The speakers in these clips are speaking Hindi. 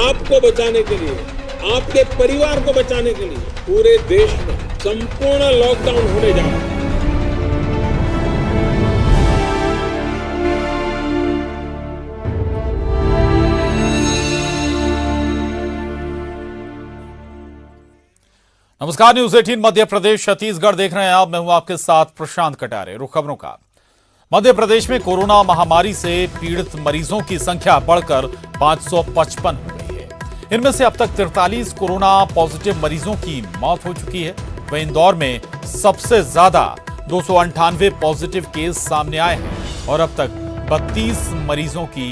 आपको बचाने के लिए, आपके परिवार को बचाने के लिए पूरे देश में संपूर्ण लॉकडाउन होने जा रहा है। नमस्कार, न्यूज 18 मध्य प्रदेश छत्तीसगढ़ देख रहे हैं आप। मैं हूं आपके साथ प्रशांत कटारे। रुख खबरों का। मध्य प्रदेश में कोरोना महामारी से पीड़ित मरीजों की संख्या बढ़कर 555 हो गई है। इनमें से अब तक 43 कोरोना पॉजिटिव मरीजों की मौत हो चुकी है। वहीं इंदौर में सबसे ज्यादा 298 पॉजिटिव केस सामने आए हैं और अब तक 32 मरीजों की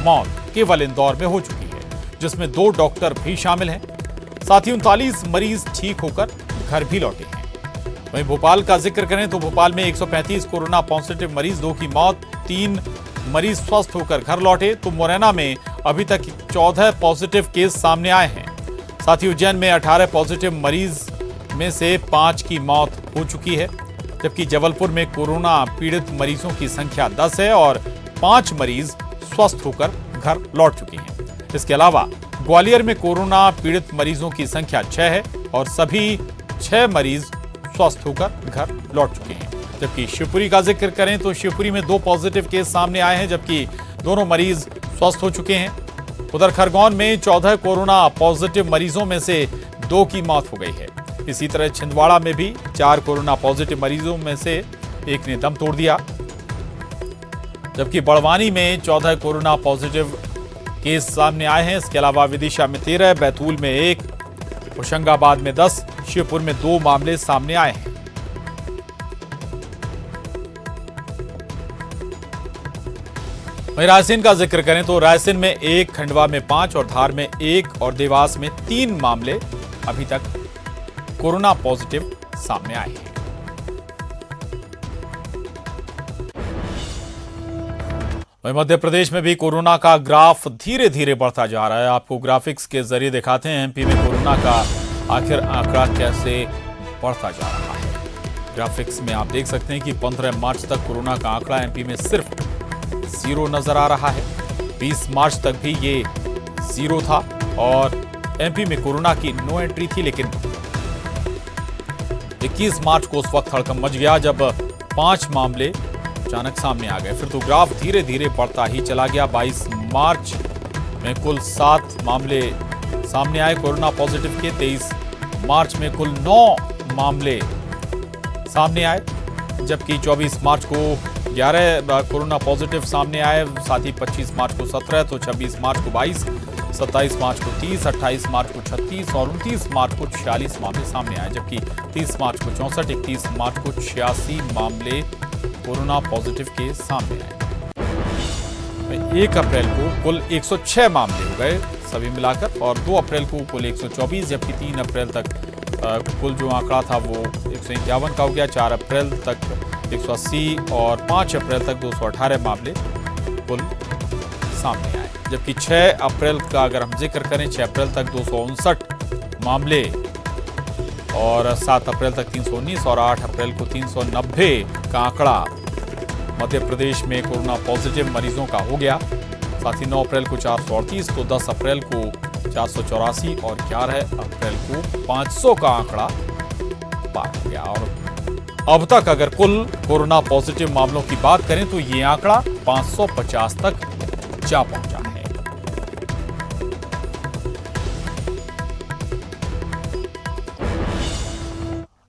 मौत केवल इंदौर में हो चुकी है, जिसमें 2 डॉक्टर भी शामिल हैं। साथ ही 39 मरीज ठीक होकर घर भी लौटे हैं। वहीं भोपाल का जिक्र करें तो भोपाल में 135 कोरोना पॉजिटिव मरीज, 2 की मौत, 3 मरीज स्वस्थ होकर घर लौटे। तो मुरैना में अभी तक 14 पॉजिटिव केस सामने आए हैं। साथ ही उज्जैन में 18 पॉजिटिव मरीज में से 5 की मौत हो चुकी है, जबकि जबलपुर में कोरोना पीड़ित मरीजों की संख्या 10 है और 5 मरीज स्वस्थ होकर घर लौट चुके हैं। इसके अलावा ग्वालियर में कोरोना पीड़ित मरीजों की संख्या 6 है और सभी 6 मरीज स्वस्थ होकर घर लौट चुके हैं। जबकि शिवपुरी का जिक्र करें तो शिवपुरी में 2 पॉजिटिव केस सामने आए हैं, जबकि दोनों मरीज स्वस्थ हो चुके हैं। उधर खरगोन में 14 कोरोना पॉजिटिव मरीजों में से 2 की मौत हो गई है। इसी तरह छिंदवाड़ा में भी 4 कोरोना पॉजिटिव मरीजों में से एक ने दम तोड़ दिया। जबकि बड़वानी में 14 कोरोना पॉजिटिव केस सामने आए हैं। इसके अलावा विदिशा में 13, बैतूल में 1, होशंगाबाद में 10, शिवपुर में 2 मामले सामने आए हैं। वहीं रायसेन का जिक्र करें तो रायसेन में 1, खंडवा में 5 और धार में 1 और देवास में 3 मामले अभी तक कोरोना पॉजिटिव सामने आए हैं। वहीं मध्य प्रदेश में भी कोरोना का ग्राफ धीरे धीरे बढ़ता जा रहा है। आपको ग्राफिक्स के जरिए दिखाते हैं एमपी में कोरोना का आखिर आंकड़ा कैसे बढ़ता जा रहा है। ग्राफिक्स में आप देख सकते हैं कि 15 मार्च तक कोरोना का आंकड़ा एमपी में सिर्फ 0 नजर आ रहा है। 20 मार्च तक भी ये 0 था और एमपी में कोरोना की नो एंट्री थी, लेकिन 21 मार्च को उस वक्त हड़कंप मच गया जब 5 मामले अचानक सामने आ गए। फिर तो ग्राफ धीरे धीरे बढ़ता ही चला गया। 22 मार्च में कुल 7 मामले सामने आए कोरोना पॉजिटिव के। 23 मार्च में कुल 9 मामले सामने आए, जबकि 24 मार्च को 11 कोरोना पॉजिटिव सामने आए। साथ ही 25 मार्च को 17, तो 26 मार्च को 22, 27 मार्च को 30, 28 मार्च को 36 और 29 मार्च को 46 मामले सामने आए, जबकि 30 मार्च को 64, 31 मार्च को 86 मामले कोरोना पॉजिटिव के सामने आए। 1 अप्रैल को कुल 106 मामले हो गए सभी मिलाकर और 2 अप्रैल को कुल 124, जबकि 3 अप्रैल तक कुल जो आंकड़ा था वो 151 का हो गया। 4 अप्रैल तक 180 और 5 अप्रैल तक 218 मामले कुल सामने आए, जबकि 6 अप्रैल का अगर हम जिक्र करें 6 अप्रैल तक 259 मामले और 7 अप्रैल तक 319 और 8 अप्रैल को 390 का आंकड़ा मध्य प्रदेश में कोरोना पॉजिटिव मरीजों का हो गया। साथ ही 9 अप्रैल को 438, तो 10 अप्रैल को 484 और 11 अप्रैल को 500 का आंकड़ा पार हो गया। और अब तक अगर कुल कोरोना पॉजिटिव मामलों की बात करें तो ये आंकड़ा 550 तक जा पहुंचा है।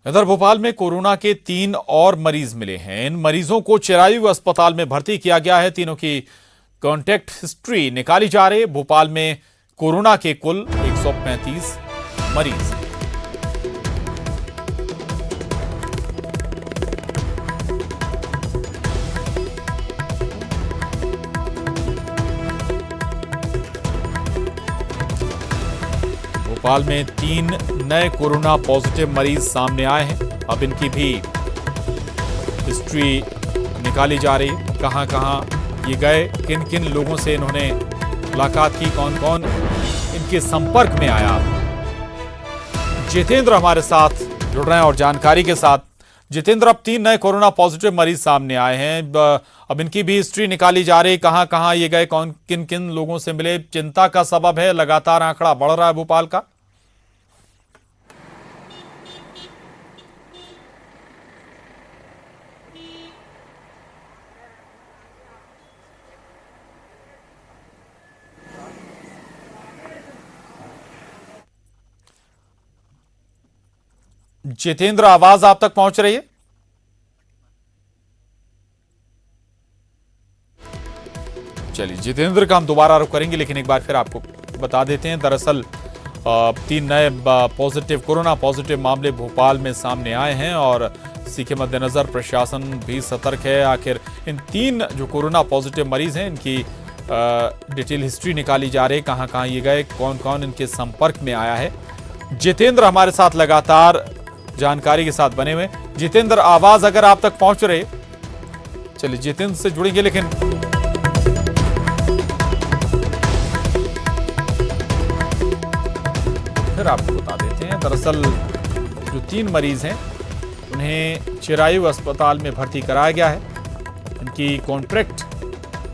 इधर भोपाल में कोरोना के 3 और मरीज मिले हैं। इन मरीजों को चिरायु अस्पताल में भर्ती किया गया है। तीनों की कॉन्टैक्ट हिस्ट्री निकाली जा रही है। भोपाल में कोरोना के कुल 135 मरीज। भोपाल में 3 नए कोरोना पॉजिटिव मरीज सामने आए हैं। अब इनकी भी हिस्ट्री निकाली जा रही है। कहां कहां ये गए, किन किन लोगों से इन्होंने मुलाकात की, कौन कौन इनके संपर्क में आया। जितेंद्र हमारे साथ जुड़ रहे हैं और जानकारी के साथ। जितेंद्र, अब 3 नए कोरोना पॉजिटिव मरीज सामने आए हैं। अब इनकी भी हिस्ट्री निकाली जा रही, कहां कहां ये गए, कौन किन किन लोगों से मिले, चिंता का सबब है, लगातार आंकड़ा बढ़ रहा है भोपाल का। जितेंद्र, आवाज आप तक पहुंच रही है? चलिए, जितेंद्र का हम दोबारा रुख करेंगे, लेकिन एक बार फिर आपको बता देते हैं, दरअसल 3 नए कोरोना पॉजिटिव मामले भोपाल में सामने आए हैं और इसी के मद्देनजर प्रशासन भी सतर्क है। आखिर इन 3 जो कोरोना पॉजिटिव मरीज हैं, इनकी डिटेल हिस्ट्री निकाली जा रही है, कहां कहां ये गए, कौन कौन इनके संपर्क में आया है। जितेंद्र हमारे साथ लगातार जानकारी के साथ बने हुए। जितेंद्र, आवाज अगर आप तक पहुंच रहे, चलिए जितेंद्र से जुड़ेंगे, लेकिन फिर आपको बता देते हैं, दरअसल जो 3 मरीज हैं उन्हें चिरायु अस्पताल में भर्ती कराया गया है। इनकी कॉन्ट्रैक्ट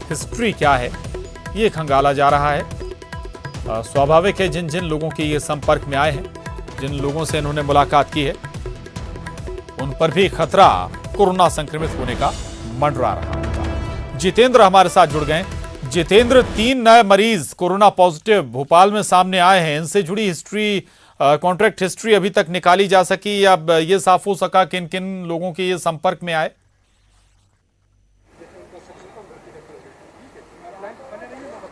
हिस्ट्री क्या है, ये खंगाला जा रहा है। स्वाभाविक है, जिन जिन लोगों के ये संपर्क में आए हैं, जिन लोगों से इन्होंने मुलाकात की है, उन पर भी खतरा कोरोना संक्रमित होने का मंडरा रहा होगा। जितेंद्र हमारे साथ जुड़ गए। जितेंद्र, 3 नए मरीज कोरोना पॉजिटिव भोपाल में सामने आए हैं, इनसे जुड़ी हिस्ट्री, कॉन्ट्रैक्ट हिस्ट्री अभी तक निकाली जा सकी या ये साफ हो सका किन किन लोगों के ये संपर्क में आए?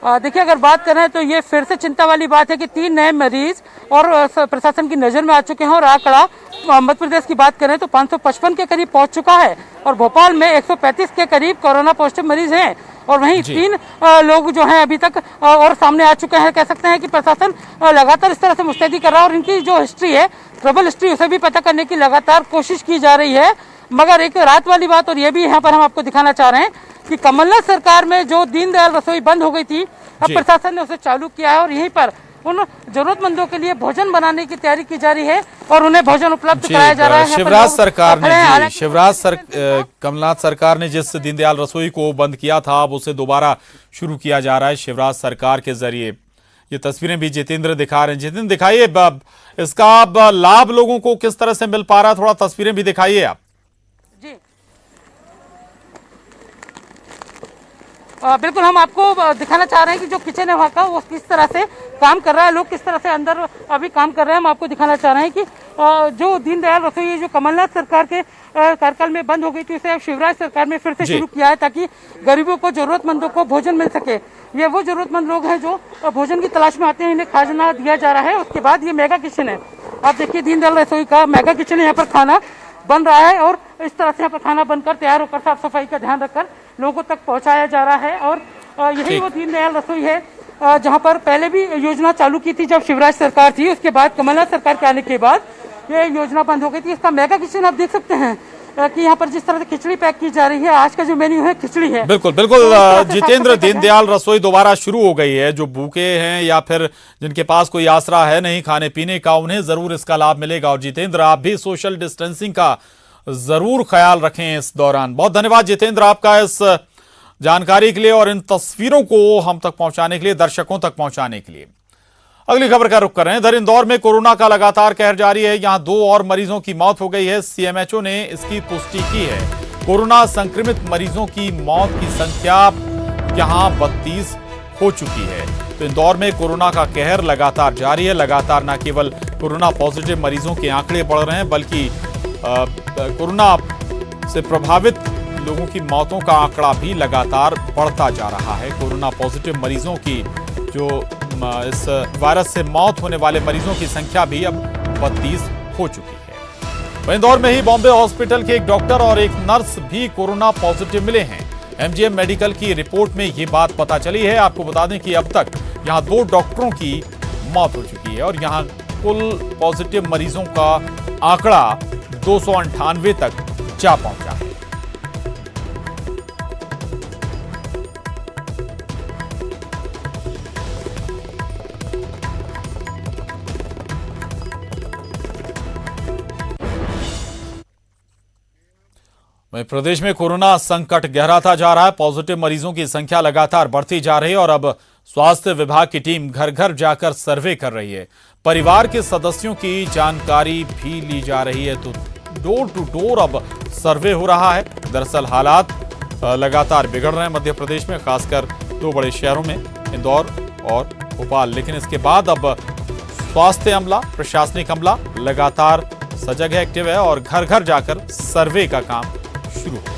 देखिए, अगर बात करें तो ये फिर से चिंता वाली बात है कि 3 नए मरीज और प्रशासन की नजर में आ चुके हैं और आंकड़ा मध्य प्रदेश की बात करें तो 555 के करीब पहुंच चुका है और भोपाल में 135 के करीब कोरोना पॉजिटिव मरीज हैं और वहीं 3 लोग जो हैं अभी तक और सामने आ चुके हैं। कह सकते हैं कि प्रशासन लगातार इस तरह से मुस्तैदी कर रहा है और इनकी जो हिस्ट्री है, ट्रबल हिस्ट्री, उसे भी पता करने की लगातार कोशिश की जा रही है। मगर एक रात वाली बात, और ये भी यहाँ पर हम आपको दिखाना चाह रहे हैं कि कमलनाथ सरकार में जो दीनदयाल रसोई बंद हो गई थी, अब प्रशासन ने उसे चालू किया है और यहीं पर उन जरूरतमंदों के लिए भोजन बनाने की तैयारी की जा रही है और उन्हें भोजन उपलब्ध कराया जा रहा है। कमलनाथ सरकार ने जिस दीनदयाल रसोई को बंद किया था, अब उसे दोबारा शुरू किया जा रहा है शिवराज सरकार के जरिए। ये तस्वीरें भी जितेंद्र दिखा रहे हैं। जितेंद्र, दिखाइए इसका लाभ लोगों को किस तरह से मिल पा रहा है, थोड़ा तस्वीरें भी दिखाइए आप। जी बिल्कुल, हम आपको दिखाना चाह रहे हैं कि जो किचन है वहाँ का, वो किस तरह से काम कर रहा है, लोग किस तरह से अंदर अभी काम कर रहे हैं। हम आपको दिखाना चाह रहे हैं कि जो दीनदयाल रसोई जो कमलनाथ सरकार के कार्यकाल में बंद हो गई थी, उसे अब शिवराज सरकार में फिर से शुरू किया है ताकि गरीबों को, जरूरतमंदों को भोजन मिल सके। ये वो जरूरतमंद लोग हैं जो भोजन की तलाश में आते हैं, इन्हें खाना दिया जा रहा है। उसके बाद ये मेगा किचन है, आप देखिए, दीनदयाल रसोई का मेगा किचन है। यहाँ पर खाना बन रहा है और इस तरह से यहाँ पर खाना बनकर तैयार होकर साफ सफाई का ध्यान रखकर लोगों तक पहुंचाया जा रहा है। और यही वो दीनदयाल रसोई है जहां पर पहले भी योजना चालू की थी जब शिवराज सरकार थी, उसके बाद कमलनाथ सरकार के आने के बाद ये योजना बंद हो गई थी। इसका मेगा किचन आप देख सकते हैं कि यहाँ पर जिस तरह से खिचड़ी पैक की जा रही है, आज का जो मेन्यू है खिचड़ी है। बिल्कुल बिल्कुल, जितेंद्र, दीनदयाल रसोई दोबारा शुरू हो गई है। जो भूखे हैं या फिर जिनके पास कोई आसरा है नहीं खाने पीने का, उन्हें जरूर इसका लाभ मिलेगा। और जितेंद्र, आप भी सोशल डिस्टेंसिंग का जरूर ख्याल रखें इस दौरान। बहुत धन्यवाद जितेंद्र आपका इस जानकारी के लिए और इन तस्वीरों को हम तक पहुंचाने के लिए, दर्शकों तक पहुंचाने के लिए। अगली खबर का रुख कर रहे हैं। इधर इंदौर में कोरोना का लगातार कहर जारी है। यहां 2 और मरीजों की मौत हो गई है। सीएमएचओ ने इसकी पुष्टि की है। कोरोना संक्रमित मरीजों की मौत की संख्या यहां 32 हो चुकी है। तो इंदौर में कोरोना का कहर लगातार जारी है। लगातार न केवल कोरोना पॉजिटिव मरीजों के आंकड़े बढ़ रहे हैं, बल्कि कोरोना से प्रभावित लोगों की मौतों का आंकड़ा भी लगातार बढ़ता जा रहा है। कोरोना पॉजिटिव मरीजों की जो इस वायरस से मौत होने वाले मरीजों की संख्या भी अब 32 हो चुकी है। इंदौर में ही बॉम्बे हॉस्पिटल के एक डॉक्टर और एक नर्स भी कोरोना पॉजिटिव मिले हैं। एमजीएम मेडिकल की रिपोर्ट में ये बात पता चली है। आपको बता दें कि अब तक यहां 2 डॉक्टरों की मौत हो चुकी है और यहां कुल पॉजिटिव मरीजों का आंकड़ा 298 तक जा पहुंचा है। वहीं प्रदेश में कोरोना संकट गहराता जा रहा है। पॉजिटिव मरीजों की संख्या लगातार बढ़ती जा रही है और अब स्वास्थ्य विभाग की टीम घर घर जाकर सर्वे कर रही है। परिवार के सदस्यों की जानकारी भी ली जा रही है, तो डोर टू डोर अब सर्वे हो रहा है। दरअसल हालात लगातार बिगड़ रहे हैं मध्य प्रदेश में, खासकर दो बड़े शहरों में, इंदौर और भोपाल। लेकिन इसके बाद अब स्वास्थ्य अमला, प्रशासनिक अमला लगातार सजग है, एक्टिव है और घर घर जाकर सर्वे का काम शुरू है।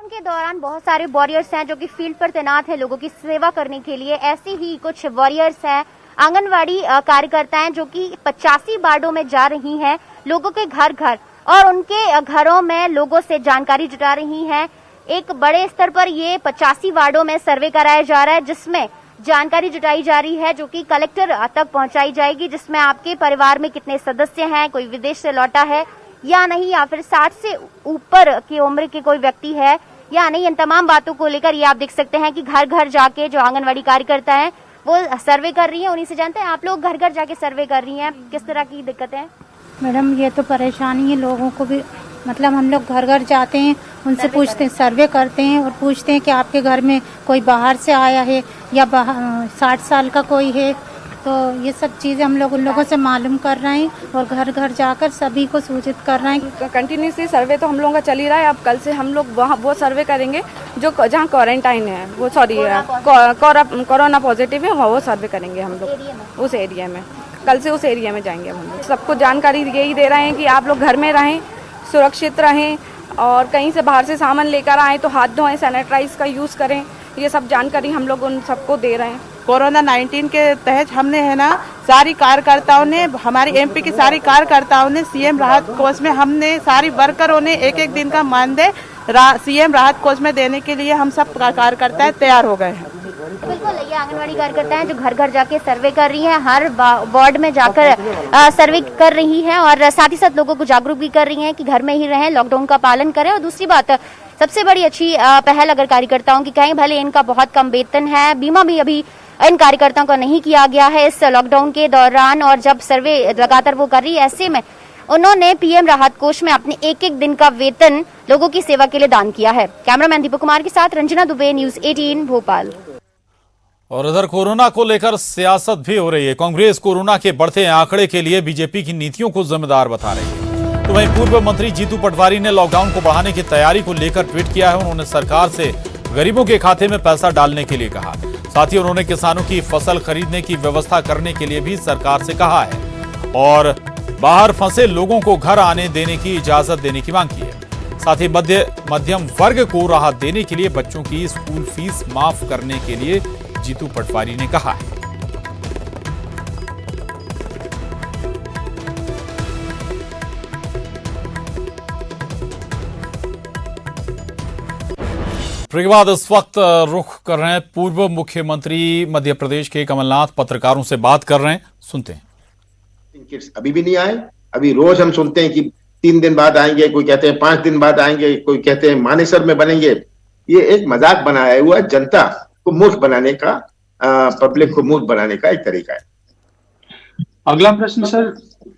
के दौरान बहुत सारे वॉरियर्स हैं जो कि फील्ड पर तैनात हैं लोगों की सेवा करने के लिए। ऐसे ही कुछ वॉरियर्स हैं, आंगनवाड़ी कार्यकर्ताएं जो कि 85 वार्डों में जा रही हैं लोगों के घर घर और उनके घरों में लोगों से जानकारी जुटा रही हैं। एक बड़े स्तर पर ये 85 वार्डों में सर्वे कराया जा रहा है, जिसमें जानकारी जुटाई जा रही है जो कि कलेक्टर तक पहुंचाई जाएगी, जिसमें आपके परिवार में कितने सदस्य हैं, कोई विदेश से लौटा है या नहीं, या फिर 60 से ऊपर की उम्र के कोई व्यक्ति है या नहीं। इन तमाम बातों को लेकर ये आप देख सकते हैं कि घर घर जाके जो आंगनवाड़ी कार्यकर्ता हैं वो सर्वे कर रही हैं। उन्हीं से जानते हैं, आप लोग घर घर जाके सर्वे कर रही हैं, किस तरह की दिक्कतें हैं? मैडम ये तो परेशानी है लोगों को भी, मतलब हम लोग घर घर जाते हैं, उनसे पूछते हैं, सर्वे करते हैं और पूछते हैं कि आपके घर में कोई बाहर से आया है या 60 साल का कोई है, तो ये सब चीज़ें हम लोग उन लोगों से मालूम कर रहे हैं और घर घर जाकर सभी को सूचित कर रहे हैं। कंटिन्यूसली सर्वे तो हम लोगों का चल ही रहा है। अब कल से हम लोग वहाँ वो सर्वे करेंगे जो जहाँ क्वारंटाइन है, वो सॉरी कोरोना पॉजिटिव है, वहाँ वो सर्वे करेंगे हम लोग उस एरिया में। कल से उस एरिया में जाएंगे हम लोग। सबको जानकारी यही दे रहे हैं कि आप लोग घर में रहें, सुरक्षित रहें और कहीं से बाहर से सामान लेकर आएँ तो हाथ धोएं, सैनिटाइज का यूज़ करें। ये सब जानकारी हम लोग उन सबको दे रहे हैं। कोरोना 19 के तहत हमने है ना सारी कार्यकर्ताओं ने, हमारी एमपी की सारी कार्यकर्ताओं ने सीएम राहत कोष में, हमने सारी वर्करों ने एक दिन का मानदेय सीएम राहत कोष में देने के लिए हम सब कार्यकर्ता तैयार हो गए हैं। बिल्कुल, ये आंगनवाड़ी कार्यकर्ता हैं जो घर घर जाके सर्वे कर रही हैं, हर वार्ड में जाकर सर्वे कर रही हैं और साथ ही साथ लोगों को जागरूक भी कर रही हैं कि घर में ही रहें, लॉकडाउन का पालन करें। और दूसरी बात, सबसे बड़ी अच्छी पहल अगर कार्यकर्ताओं की कहें, भले इनका बहुत कम वेतन है, बीमा भी अभी इन कार्यकर्ताओं का नहीं किया गया है इस लॉकडाउन के दौरान, और जब सर्वे लगातार वो कर रही है, ऐसे में उन्होंने पीएम राहत कोष में अपने एक दिन का वेतन लोगों की सेवा के लिए दान किया है। कैमरामैन दीपक कुमार के साथ रंजना दुबे, न्यूज़ 18 भोपाल। और इधर कोरोना को लेकर सियासत भी हो रही है। कांग्रेस कोरोना के बढ़ते आंकड़े के लिए बीजेपी की नीतियों को जिम्मेदार बता रही है। तो वहीं पूर्व मंत्री जीतू पटवारी ने लॉकडाउन को बढ़ाने की तैयारी को लेकर ट्वीट किया है। उन्होंने सरकार से गरीबों के खाते में पैसा डालने के लिए कहा। साथ ही उन्होंने किसानों की फसल खरीदने की व्यवस्था करने के लिए भी सरकार से कहा है और बाहर फंसे लोगों को घर आने देने की इजाजत देने की मांग की है। साथ ही मध्यम वर्ग को राहत देने के लिए बच्चों की स्कूल फीस माफ करने के लिए जीतू पटवारी ने कहा है। के बाद इस वक्त रुख कर रहे हैं पूर्व मुख्यमंत्री मध्य प्रदेश के कमलनाथ, पत्रकारों से बात कर रहे हैं, सुनते हैं। अभी भी नहीं आए। अभी रोज हम सुनते हैं कि 3 दिन बाद आएंगे, कोई कहते हैं 5 दिन बाद आएंगे, कोई कहते हैं मानेसर में बनेंगे। ये एक मजाक बनाया हुआ जनता को मूर्ख बनाने का, पब्लिक को मूर्ख बनाने का एक तरीका है। अगला प्रश्न सर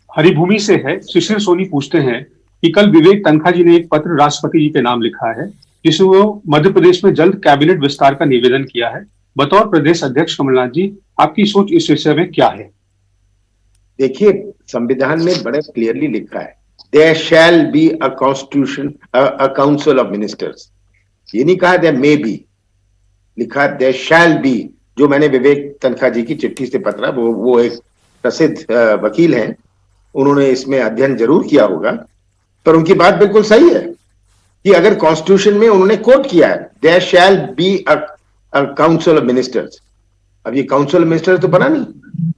हरिभूमि से है। सुशील सोनी पूछते हैं कि कल विवेक तनखा जी ने एक पत्र राष्ट्रपति जी के नाम लिखा है जिसमें वो मध्य प्रदेश में जल्द कैबिनेट विस्तार का निवेदन किया है। बतौर प्रदेश अध्यक्ष कमलनाथ जी, आपकी सोच इस विषय में क्या है? देखिए, संविधान में बड़े क्लियरली लिखा है, there shall be a constitution a council of ministers. ये नहीं कहा देयर मे बी, लिखा देयर शैल बी। जो मैंने विवेक तनखा जी की चिट्ठी से पत्र, वो एक प्रसिद्ध वकील हैं, उन्होंने इसमें अध्ययन जरूर किया होगा, पर उनकी बात बिल्कुल सही है कि अगर कॉन्स्टिट्यूशन में उन्होंने कोट किया है there shall be a council of ministers, अब ये काउंसिल ऑफ मिनिस्टर्स तो बना नहीं।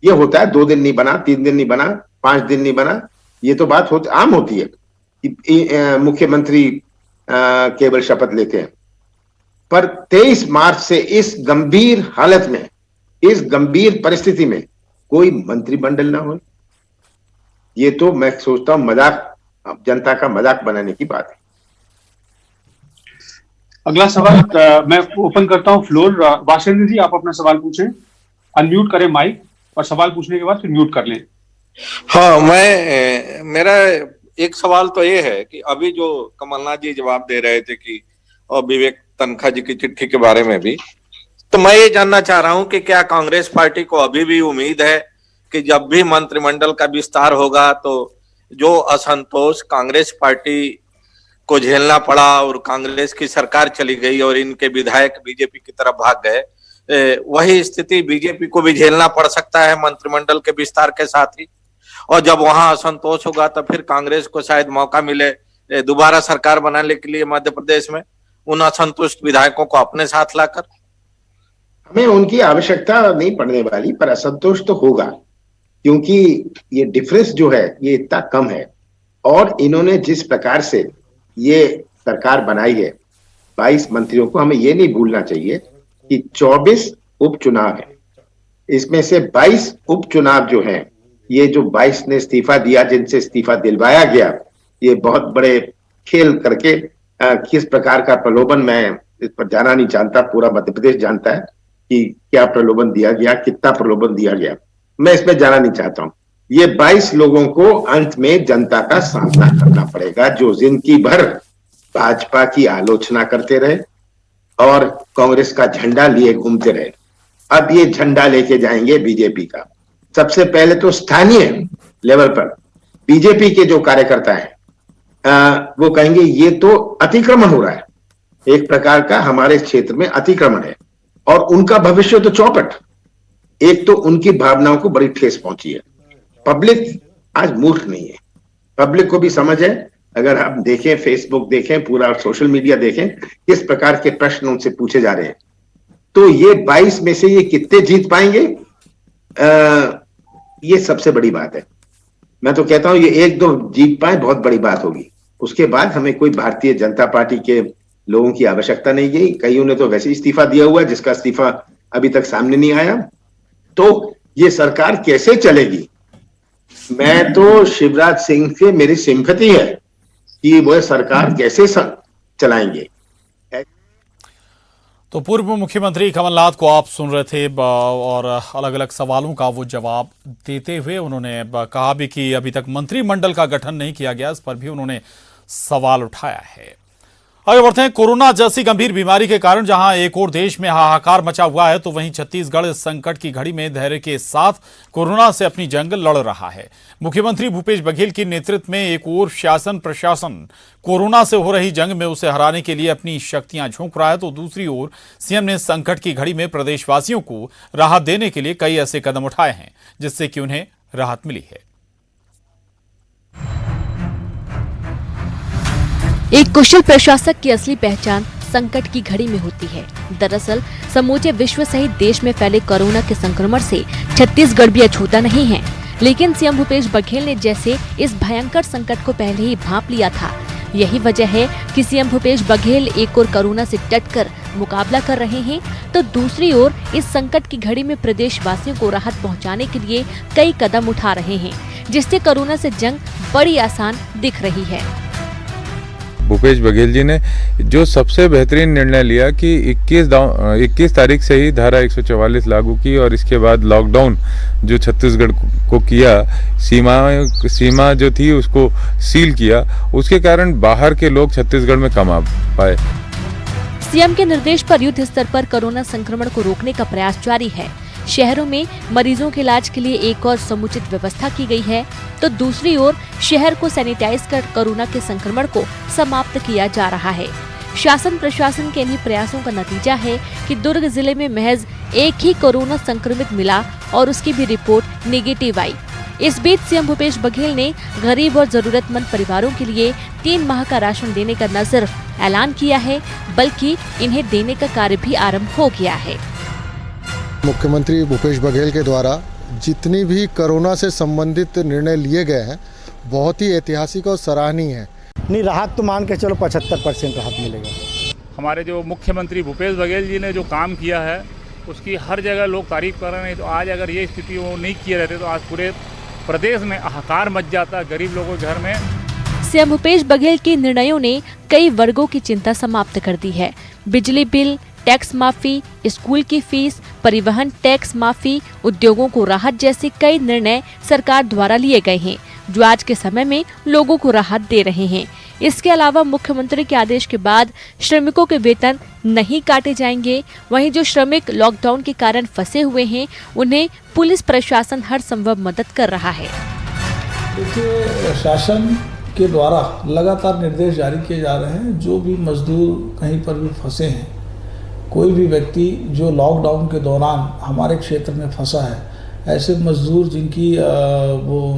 ये होता है 2 दिन नहीं बना, 3 दिन नहीं बना, 5 दिन नहीं बना, ये तो बात आम होती है कि मुख्यमंत्री केवल शपथ लेते हैं। पर 23 मार्च से इस गंभीर हालत में, इस गंभीर परिस्थिति में कोई मंत्रिमंडल ना हो, ये तो मैं सोचता हूं मजाक, जनता का मजाक बनाने की बात है। अगला सवाल मैं ओपन करता हूं फ्लोर। वासेंद्र जी, आप अपना सवाल पूछें, अनम्यूट करें माइक और सवाल पूछने के बाद फिर म्यूट कर लें। हाँ, मेरा एक सवाल तो ये है कि अभी जो कमलनाथ जी जवाब दे रहे थे कि और विवेक तनखा जी की चिट्ठी के बारे में भी, तो मैं ये जानना चाह रहा हूं कि क्या कांग्रेस पार्टी को अभी भी उम्मीद है कि जब भी मंत्रिमंडल का विस्तार होगा तो जो असंतोष कांग्रेस पार्टी को झेलना पड़ा और कांग्रेस की सरकार चली गई और इनके विधायक बीजेपी की तरफ भाग गए, वही स्थिति बीजेपी को भी झेलना पड़ सकता है मंत्रिमंडल के विस्तार के साथ ही? और जब वहां असंतोष होगा तो फिर कांग्रेस को शायद मौका मिले दोबारा सरकार बनाने के लिए मध्य प्रदेश में उन असंतुष्ट विधायकों को अपने साथ लाकर। हमें उनकी आवश्यकता नहीं पड़ने वाली, पर असंतोष तो होगा, क्योंकि ये डिफरेंस जो है ये इतना कम है। और इन्होंने जिस प्रकार से ये सरकार बनाई है 22 मंत्रियों को, हमें ये नहीं भूलना चाहिए कि 24 उपचुनाव है, इसमें से 22 उपचुनाव जो हैं, ये जो 22 ने इस्तीफा दिया, जिनसे इस्तीफा दिलवाया गया, ये बहुत बड़े खेल करके किस प्रकार का प्रलोभन, मैं इस पर जाना नहीं चाहता, पूरा मध्य प्रदेश जानता है कि क्या प्रलोभन दिया गया, कितना प्रलोभन दिया गया, मैं इसमें जाना नहीं चाहता हूं। ये 22 लोगों को अंत में जनता का सामना करना पड़ेगा, जो जिंदगी भर भाजपा की आलोचना करते रहे और कांग्रेस का झंडा लिए घूमते रहे। अब ये झंडा लेके जाएंगे बीजेपी का। सबसे पहले तो स्थानीय लेवल पर बीजेपी के जो कार्यकर्ता हैं वो कहेंगे ये तो अतिक्रमण हो रहा है, एक प्रकार का हमारे क्षेत्र में अतिक्रमण है, और उनका भविष्य तो चौपट। एक तो उनकी भावनाओं को बड़ी ठेस पहुंची है। पब्लिक आज मूर्ख नहीं है, पब्लिक को भी समझ है। अगर हम देखें, फेसबुक देखें, पूरा सोशल मीडिया देखें, किस प्रकार के प्रश्न उनसे पूछे जा रहे हैं, तो ये 22 में से ये कितने जीत पाएंगे, ये सबसे बड़ी बात है। मैं तो कहता हूं ये 1-2 जीत पाए बहुत बड़ी बात होगी। उसके बाद हमें कोई भारतीय जनता पार्टी के लोगों की आवश्यकता नहीं गई। कईयों ने तो वैसे इस्तीफा दिया हुआ है, जिसका इस्तीफा अभी तक सामने नहीं आया। तो ये सरकार कैसे चलेगी? मैं तो शिवराज सिंह से मेरी सिंपैथी है कि वह सरकार कैसे चलाएंगे। तो पूर्व मुख्यमंत्री कमलनाथ को आप सुन रहे थे और अलग अलग सवालों का वो जवाब देते हुए उन्होंने कहा भी कि अभी तक मंत्रिमंडल का गठन नहीं किया गया, इस पर भी उन्होंने सवाल उठाया है। आगे बढ़ते हैं। कोरोना जैसी गंभीर बीमारी के कारण जहां एक और देश में हाहाकार मचा हुआ है, तो वहीं छत्तीसगढ़ इस संकट की घड़ी में धैर्य के साथ कोरोना से अपनी जंग लड़ रहा है। मुख्यमंत्री भूपेश बघेल के नेतृत्व में एक और शासन प्रशासन कोरोना से हो रही जंग में उसे हराने के लिए अपनी शक्तियां झोंक रहा है, तो दूसरी ओर सीएम ने संकट की घड़ी में प्रदेशवासियों को राहत देने के लिए कई ऐसे कदम उठाए हैं जिससे कि उन्हें राहत मिली है। एक कुशल प्रशासक की असली पहचान संकट की घड़ी में होती है। दरअसल समूचे विश्व सहित देश में फैले कोरोना के संक्रमण से छत्तीसगढ़ भी अछूता नहीं है, लेकिन सीएम भूपेश बघेल ने जैसे इस भयंकर संकट को पहले ही भांप लिया था। यही वजह है कि सीएम भूपेश बघेल एक ओर कोरोना से डटकर मुकाबला कर रहे हैं, तो दूसरी ओर इस संकट की घड़ी में प्रदेशवासियों को राहत पहुंचाने के लिए कई कदम उठा रहे हैं, जिससे कोरोना से जंग बड़ी आसान दिख रही है। भूपेश बघेल जी ने जो सबसे बेहतरीन निर्णय लिया कि 21 तारीख से ही धारा 144 लागू की और इसके बाद लॉकडाउन जो छत्तीसगढ़ को किया, सीमा जो थी उसको सील किया, उसके कारण बाहर के लोग छत्तीसगढ़ में कम आ पाए। सीएम के निर्देश पर युद्ध स्तर पर कोरोना संक्रमण को रोकने का प्रयास जारी है। शहरों में मरीजों के इलाज के लिए एक और समुचित व्यवस्था की गई है, तो दूसरी ओर शहर को सैनिटाइज कर कोरोना के संक्रमण को समाप्त किया जा रहा है। शासन प्रशासन के इन्हीं प्रयासों का नतीजा है कि दुर्ग जिले में महज एक ही कोरोना संक्रमित मिला और उसकी भी रिपोर्ट नेगेटिव आई। इस बीच सीएम भूपेश बघेल ने गरीब और जरूरतमंद परिवारों के लिए 3 माह का राशन देने का न सिर्फ ऐलान किया है, बल्कि इन्हें देने का कार्य भी आरंभ हो गया है। मुख्यमंत्री भूपेश बघेल के द्वारा जितनी भी कोरोना से संबंधित निर्णय लिए गए हैं बहुत ही ऐतिहासिक और सराहनीय है। नहीं, राहत तो मान के चलो 75% राहत मिलेगा। हमारे जो मुख्यमंत्री भूपेश बघेल जी ने जो काम किया है उसकी हर जगह लोग तारीफ कर रहे हैं। तो आज अगर ये स्थिति वो नहीं किए रहते तो आज पूरे प्रदेश में हाहाकार मच जाता गरीब लोगों के घर में। सीएम भूपेश बघेल के निर्णयों ने कई वर्गों की चिंता समाप्त कर दी है। बिजली बिल, टैक्स माफी, स्कूल की फीस, परिवहन टैक्स माफी, उद्योगों को राहत जैसे कई निर्णय सरकार द्वारा लिए गए हैं, जो आज के समय में लोगों को राहत दे रहे हैं। इसके अलावा मुख्यमंत्री के आदेश के बाद श्रमिकों के वेतन नहीं काटे जाएंगे। वहीं जो श्रमिक लॉकडाउन के कारण फंसे हुए हैं, उन्हें पुलिस प्रशासन हर संभव मदद कर रहा है। देखिए, शासन के द्वारा लगातार निर्देश जारी किए जा रहे हैं। जो भी मजदूर कहीं पर भी फंसे हैं, कोई भी व्यक्ति जो लॉकडाउन के दौरान हमारे क्षेत्र में फंसा है, ऐसे मजदूर जिनकी वो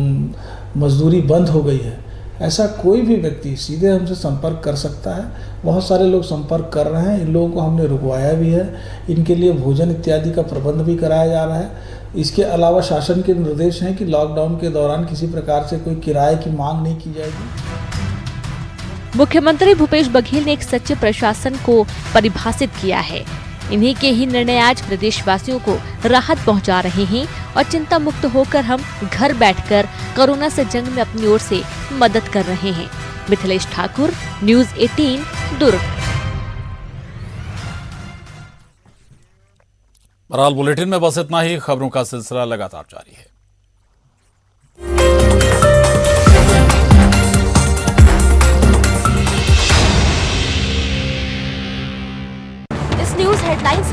मजदूरी बंद हो गई है, ऐसा कोई भी व्यक्ति सीधे हमसे संपर्क कर सकता है। बहुत सारे लोग संपर्क कर रहे हैं। इन लोगों को हमने रुकवाया भी है। इनके लिए भोजन इत्यादि का प्रबंध भी कराया जा रहा है। इसके अलावा शासन के निर्देश हैं कि लॉकडाउन के दौरान किसी प्रकार से कोई किराए की मांग नहीं की जाएगी। मुख्यमंत्री भूपेश बघेल ने एक सच्चे प्रशासन को परिभाषित किया है। इन्हीं के ही निर्णय आज प्रदेशवासियों को राहत पहुंचा रहे हैं और चिंता मुक्त होकर हम घर बैठकर कोरोना से जंग में अपनी ओर से मदद कर रहे हैं। मिथिलेश ठाकुर, न्यूज़ 18, दुर्ग। बहरहाल बुलेटिन में बस इतना ही। खबरों का सिलसिला लगातार जारी है।